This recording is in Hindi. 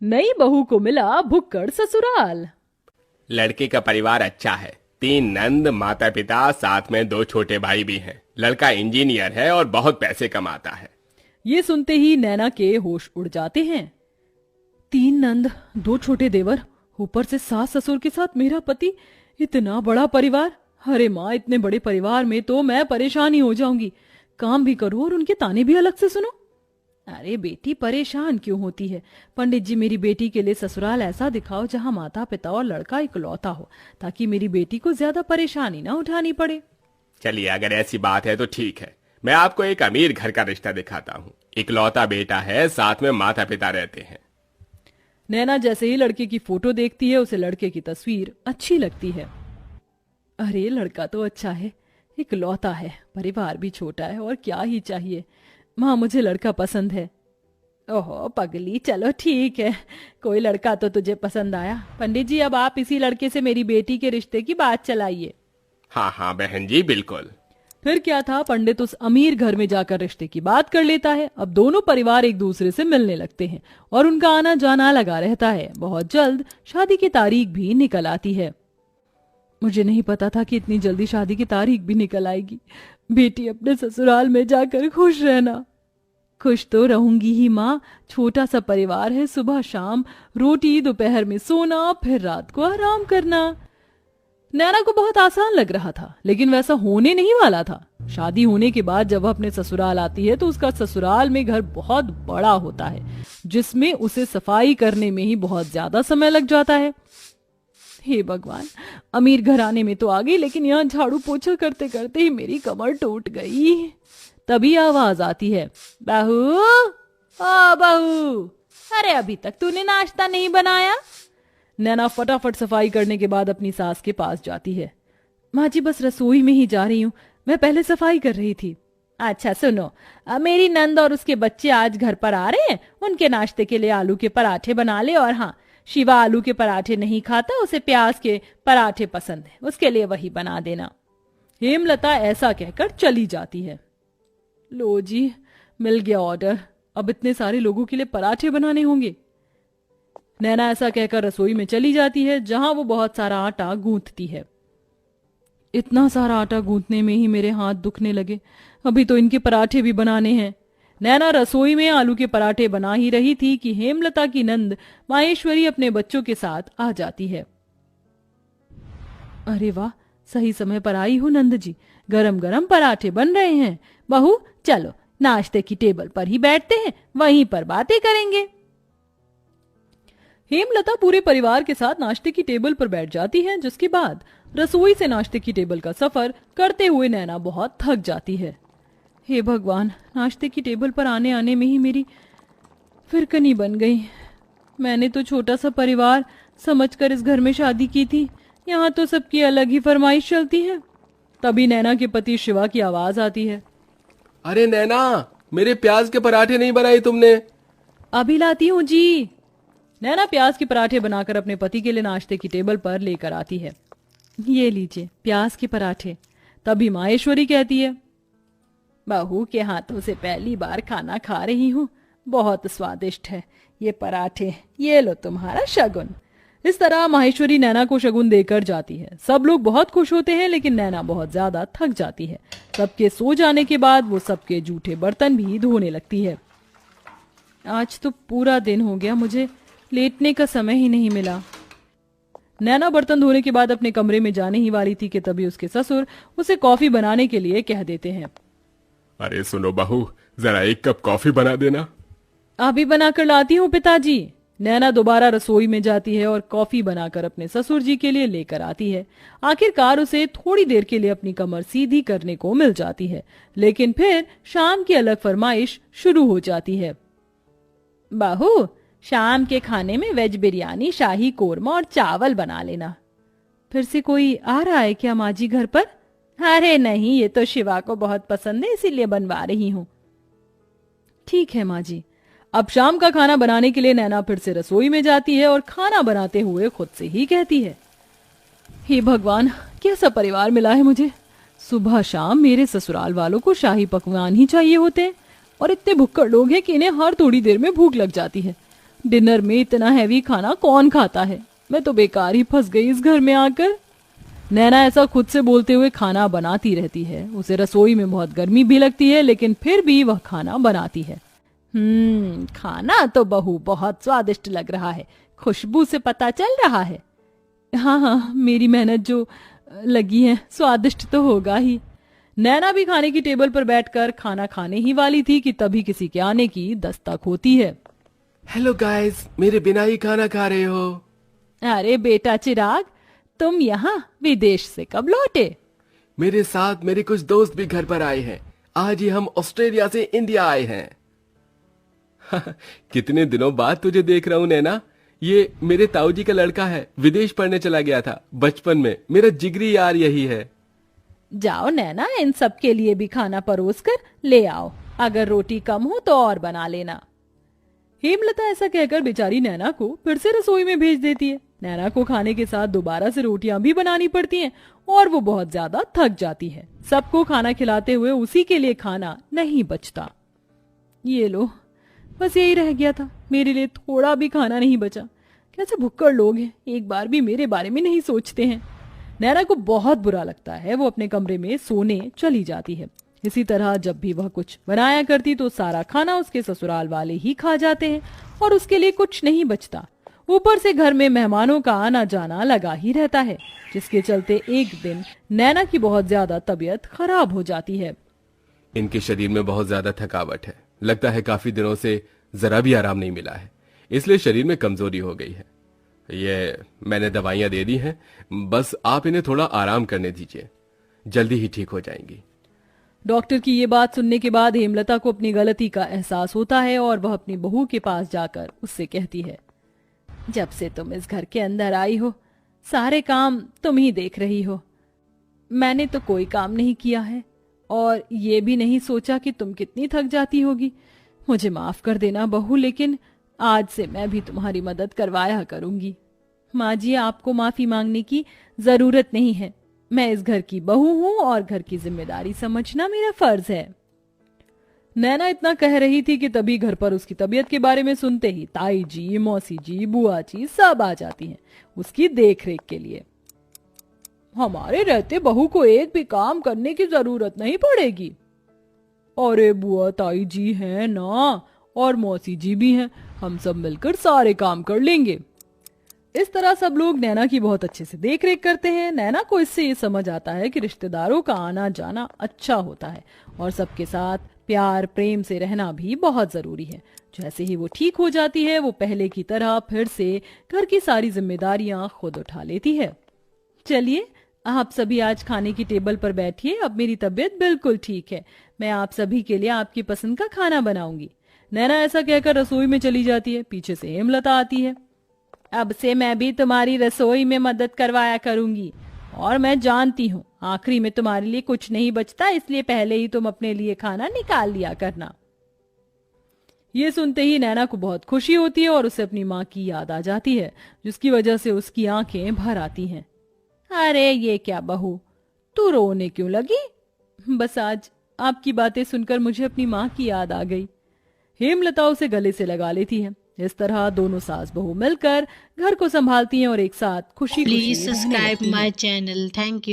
नई बहू को मिला भुक्कड़ ससुराल। लड़के का परिवार अच्छा है, 3 नंद, माता पिता, साथ में 2 छोटे भाई भी हैं। लड़का इंजीनियर है और बहुत पैसे कमाता है। ये सुनते ही नैना के होश उड़ जाते हैं। 3 नंद, 2 छोटे देवर, ऊपर से सास ससुर के साथ मेरा पति, इतना बड़ा परिवार। अरे माँ, इतने बड़े परिवार में तो मैं परेशान ही हो जाऊंगी। काम भी करूं और उनके ताने भी अलग से सुनो। अरे बेटी, परेशान क्यों होती है? पंडित जी, मेरी बेटी के लिए ससुराल ऐसा दिखाओ जहां माता पिता और लड़का इकलौता हो, ताकि मेरी बेटी को ज्यादा परेशानी ना उठानी पड़े। चलिए, अगर ऐसी बात है तो ठीक है, मैं आपको एक अमीर घर का रिश्ता दिखाता हूँ। इकलौता बेटा है, साथ में माता पिता रहते हैं। नैना जैसे ही लड़के की फोटो देखती है, उसे लड़के की तस्वीर अच्छी लगती है। अरे लड़का तो अच्छा है, इकलौता है, परिवार भी छोटा है, और क्या ही चाहिए। माँ, मुझे लड़का पसंद है। ओहो पगली, चलो ठीक है, कोई लड़का तो तुझे पसंद आया। पंडित जी, अब आप इसी लड़के से मेरी बेटी के रिश्ते की बात चलाइए। हाँ हाँ बहन जी, बिल्कुल। फिर क्या था, पंडित उस अमीर घर में जाकर रिश्ते की बात कर लेता है। अब दोनों परिवार एक दूसरे से मिलने लगते हैं और उनका आना जाना लगा रहता है। बहुत जल्द शादी की तारीख भी निकल आती है। मुझे नहीं पता था कि इतनी जल्दी शादी की तारीख भी निकल आएगी। बेटी, अपने ससुराल में जाकर खुश रहना। खुश तो रहूंगी ही माँ, छोटा सा परिवार है, सुबह शाम रोटी, दोपहर में सोना, फिर रात को आराम करना। नैना को बहुत आसान लग रहा था, लेकिन वैसा होने नहीं वाला था। शादी होने के बाद जब वह अपने ससुराल आती है तो उसका ससुराल में घर बहुत बड़ा होता है, जिसमें उसे सफाई करने में ही बहुत ज्यादा समय लग जाता है। हे भगवान, अमीर घराने में तो आ गई, लेकिन यहाँ झाड़ू पोछा करते करते ही मेरी कमर टूट गई। तभी आवाज आती है, बहू, ओ बहू, अरे अभी तक तूने नाश्ता नहीं बनाया? नैना फटाफट सफाई करने के बाद अपनी सास के पास जाती है। माँ जी, बस रसोई में ही जा रही हूँ, मैं पहले सफाई कर रही थी। अच्छा सुनो, मेरी नंद और उसके बच्चे आज घर पर आ रहे हैं, उनके नाश्ते के लिए आलू के पराठे बना ले। और हाँ, शिवा आलू के पराठे नहीं खाता, उसे प्याज के पराठे पसंद है, उसके लिए वही बना देना। हेमलता ऐसा कहकर चली जाती है। लो जी, मिल गया ऑर्डर, अब इतने सारे लोगों के लिए पराठे बनाने होंगे। नैना ऐसा कहकर रसोई में चली जाती है, जहां वो बहुत सारा आटा गूंथती है। इतना सारा आटा गूंथने में ही मेरे हाथ दुखने लगे, अभी तो इनके पराठे भी बनाने हैं। नैना रसोई में आलू के पराठे बना ही रही थी कि हेमलता की नंद माहेश्वरी अपने बच्चों के साथ आ जाती है। अरे वाह, सही समय पर आई हो नंद जी, गरम गरम पराठे बन रहे हैं। बहू, चलो नाश्ते की टेबल पर ही बैठते हैं, वहीं पर बातें करेंगे। हेमलता पूरे परिवार के साथ नाश्ते की टेबल पर बैठ जाती है, जिसके बाद रसोई से नाश्ते की टेबल का सफर करते हुए नैना बहुत थक जाती है। हे भगवान, नाश्ते की टेबल पर आने आने में ही मेरी फिरकनी बन गई। मैंने तो छोटा सा परिवार समझकर इस घर में शादी की थी, यहाँ तो सबकी अलग ही फरमाइश चलती है। तभी नैना के पति शिवा की आवाज आती है। अरे नैना, मेरे प्याज के पराठे नहीं बनाए तुमने? अभी लाती हूँ जी। नैना प्याज के पराठे बनाकर अपने पति के लिए नाश्ते की टेबल पर लेकर आती है। ये लीजिए प्याज के पराठे। तभी माहेश्वरी कहती है, बहू के हाथों से पहली बार खाना खा रही हूँ, बहुत स्वादिष्ट है ये पराठे, ये लो तुम्हारा शगुन। इस तरह माहेश्वरी नैना को शगुन देकर जाती है। सब लोग बहुत खुश होते हैं, लेकिन नैना बहुत ज्यादा थक जाती है। सबके सो जाने के बाद वो सबके जूठे बर्तन भी धोने लगती है। आज तो पूरा दिन हो गया, मुझे लेटने का समय ही नहीं मिला। नैना बर्तन धोने के बाद अपने कमरे में जाने ही वाली थी कि तभी उसके ससुर उसे कॉफी बनाने के लिए कह देते हैं। अरे सुनो बहू, जरा 1 कप कॉफी बना देना। अभी बनाकर लाती हूँ पिताजी। नैना दोबारा रसोई में जाती है और कॉफी बनाकर अपने ससुर जी के लिए लेकर आती है। आखिरकार उसे थोड़ी देर के लिए अपनी कमर सीधी करने को मिल जाती है, लेकिन फिर शाम की अलग फरमाइश शुरू हो जाती है। बहू, शाम के खाने में वेज बिरयानी, शाही कोरमा और चावल बना लेना। फिर से कोई आ रहा है क्या माँ जी घर पर? अरे नहीं, ये तो शिवा को बहुत पसंद है, इसीलिए बनवा रही हूँ। ठीक है माँ जी। अब शाम का खाना बनाने के लिए नैना फिर से रसोई में जाती है और खाना बनाते हुए खुद से ही कहती है, हे भगवान, कैसा परिवार मिला है मुझे। सुबह शाम मेरे ससुराल वालों को शाही पकवान ही चाहिए होते हैं, और इतने भुक्कड़ लोग हैं कि इन्हें हर थोड़ी देर में भूख लग जाती है। डिनर में इतना हैवी खाना कौन खाता है? मैं तो बेकार ही फंस गई इस घर में आकर। नैना ऐसा खुद से बोलते हुए खाना बनाती रहती है। उसे रसोई में बहुत गर्मी भी लगती है, लेकिन फिर भी वह खाना बनाती है। खाना तो बहू बहुत स्वादिष्ट लग रहा है, खुशबू से पता चल रहा है। हाँ हाँ, मेरी मेहनत जो लगी है, स्वादिष्ट तो होगा ही। नैना भी खाने की टेबल पर बैठकर खाना खाने ही वाली थी कि तभी किसी के आने की दस्तक होती है। हेलो गाइस, मेरे बिना ही खाना खा रहे हो? अरे बेटा चिराग, तुम यहाँ विदेश से कब लौटे? मेरे साथ मेरे कुछ दोस्त भी घर पर आए हैं। आज ही हम ऑस्ट्रेलिया से इंडिया आए हैं। कितने दिनों बाद तुझे देख रहा हूँ नैना। ये मेरे ताऊजी का लड़का है, विदेश पढ़ने चला गया था बचपन में। मेरा जिगरी यार यही है। जाओ नैना, इन सब के लिए भी खाना परोस कर ले आओ। अगर रोटी कम हो तो और बना लेना। हेमलता ऐसा कहकर बेचारी नैना को फिर से रसोई में भेज देती है। नैना को खाने के साथ दोबारा से रोटियां भी बनानी पड़ती हैं और वो बहुत ज्यादा थक जाती है। सबको खाना खिलाते हुए उसी के लिए खाना नहीं बचता। ये लो, बस यही रह गया था, मेरे लिए थोड़ा भी खाना नहीं बचा। कैसे भुक्कड़ लोग हैं, एक बार भी मेरे बारे में नहीं सोचते हैं। नैना को बहुत बुरा लगता है। वो अपने कमरे में सोने चली जाती है। इसी तरह जब भी वह कुछ बनाया करती तो सारा खाना उसके ससुराल वाले ही खा जाते हैं और उसके लिए कुछ नहीं बचता। ऊपर से घर में मेहमानों का आना जाना लगा ही रहता है, जिसके चलते एक दिन नैना की बहुत ज्यादा तबीयत खराब हो जाती है। इनके शरीर में बहुत ज्यादा थकावट है। लगता है काफी दिनों से जरा भी आराम नहीं मिला है, इसलिए शरीर में कमजोरी हो गई है। ये मैंने दवाइयां दे दी हैं, बस आप इन्हें थोड़ा आराम करने दीजिए, जल्दी ही ठीक हो जाएंगी। डॉक्टर की ये बात सुनने के बाद हेमलता को अपनी गलती का एहसास होता है और वह अपनी बहू के पास जाकर उससे कहती है, जब से तुम इस घर के अंदर आई हो सारे काम तुम ही देख रही हो। मैंने तो कोई काम नहीं किया है और ये भी नहीं सोचा कि तुम कितनी थक जाती होगी। मुझे माफ कर देना बहू, लेकिन आज से मैं भी तुम्हारी मदद करवाया करूंगी। माँ जी, आपको माफी मांगने की जरूरत नहीं है। मैं इस घर की बहू हूँ और घर की जिम्मेदारी समझना मेरा फर्ज है। नैना इतना कह रही थी कि तभी घर पर उसकी तबीयत के बारे में सुनते ही ताई जी, मौसी जी, बुआ जी सब आ जाती हैं उसकी देखरेख के लिए। हमारे रहते बहू को एक भी काम करने की जरूरत नहीं पड़ेगी। अरे बुआ ताई जी हैं ना, और मौसी जी भी हैं, हम सब मिलकर सारे काम कर लेंगे। इस तरह सब लोग नैना की बहुत अच्छे से देख रेख करते हैं। नैना को इससे ये समझ आता है कि रिश्तेदारों का आना जाना अच्छा होता है और सबके साथ प्यार प्रेम से रहना भी बहुत जरूरी है। जैसे ही वो ठीक हो जाती है, वो पहले की तरह फिर से घर की सारी जिम्मेदारियां खुद उठा लेती है। चलिए, आप सभी आज खाने की टेबल पर बैठिए। अब मेरी तबीयत बिल्कुल ठीक है। मैं आप सभी के लिए आपकी पसंद का खाना बनाऊंगी। नैना ऐसा कहकर रसोई में चली जाती है। पीछे से हेमलता आती है। अब से मैं भी तुम्हारी रसोई में मदद करवाया करूंगी और मैं जानती हूँ आखिरी में तुम्हारे लिए कुछ नहीं बचता, इसलिए पहले ही तुम अपने लिए खाना निकाल लिया करना। ये सुनते ही नैना को बहुत खुशी होती है और उसे अपनी माँ की याद आ जाती है, जिसकी वजह से उसकी आंखें भर आती हैं। अरे ये क्या बहू, तू रोने क्यों लगी? बस आज आपकी बातें सुनकर मुझे अपनी माँ की याद आ गई। हेमलता उसे गले से लगा लेती है। इस तरह दोनों सास बहू मिलकर घर को संभालती हैं और एक साथ खुशी please subscribe my channel. Thank you.